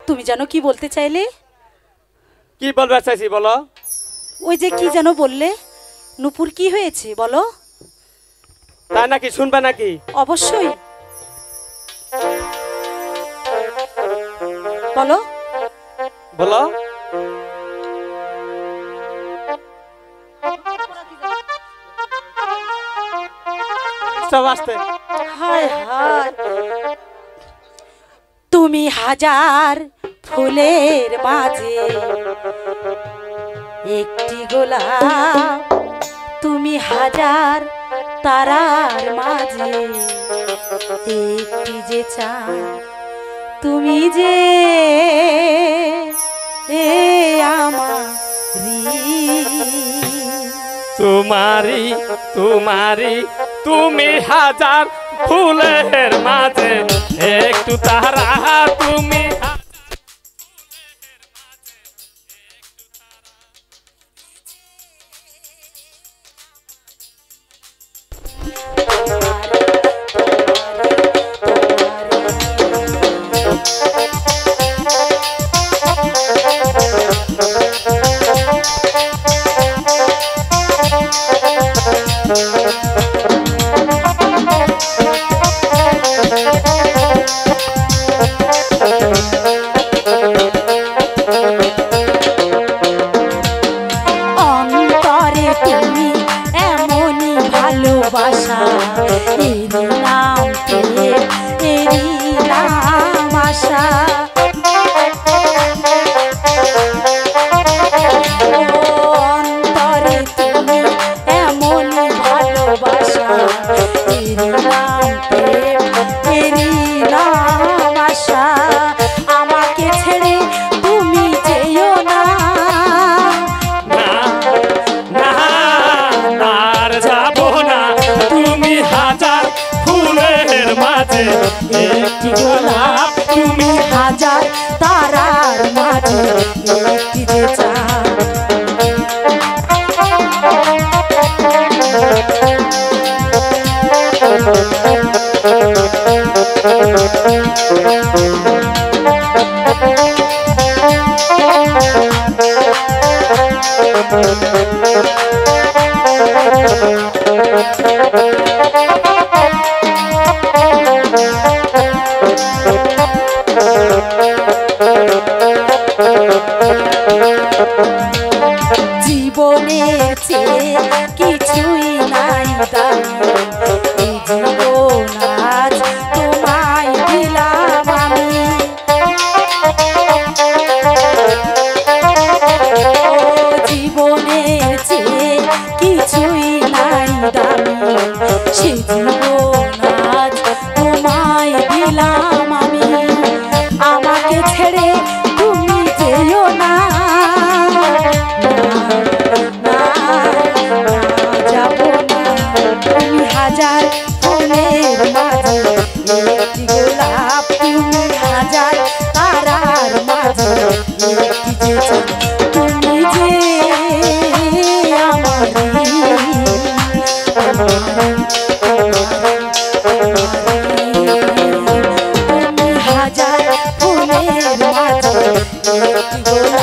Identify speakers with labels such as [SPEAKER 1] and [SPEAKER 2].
[SPEAKER 1] তুমি জানো কি বলতে চাইলে?
[SPEAKER 2] কি বলবে চাইছি বলো।
[SPEAKER 1] ওই যে কি যেন বললে, নুপুর কি হয়েছে বলো?
[SPEAKER 2] তাই নাকি, শুনবে নাকি?
[SPEAKER 1] অবশ্যই বলো।
[SPEAKER 2] বলো। সব আসতে।
[SPEAKER 1] হায় হায়, তুমি হাজার ফুলের মাঝে একটি গোলাপ, তুমি হাজার তারার মাঝে একটি যে চাঁদ, তুমি যে আমারি।
[SPEAKER 2] তোমারি তোমারি তুমি হাজার ফুলের মাঝে একটু তারা, তুমি
[SPEAKER 1] অন্তরে তুমি এমনই ভালোবাসা, এরই নাম প্রেম, এরই নাম আশা। অন্তরে তুমি এমনই ভালোবাসা, এরই নাম প্রেম, এরই নাম আশা। আমাকে ছেড়ে তুমি যেও না,
[SPEAKER 2] আর যাব না। তুমি হাজার ফুলের মাঝে
[SPEAKER 1] একটি গোলাপ, তুমি হাজার তারার মাঝে একটি যে চাঁদ। জীবনের চেয়ে কিছুই নাই দামি, এই জীবন আজ তোমায় দিলাম আমি। জীবনের চেয়ে কিছুই নাই দামি, সে জীবন আজ তোমায় দিলাম আমি। আমাকে ছেড়ে তুমি যেও না, যাব না। তুমি হাজার ফুলের মাঝে একটি গোলাপ, তুমি হাজার তারার মাঝে একটি যে চাঁদ, তুমি যে আমারি। তুমি হাজার ফুলের মাঝে একটি গোলাপ,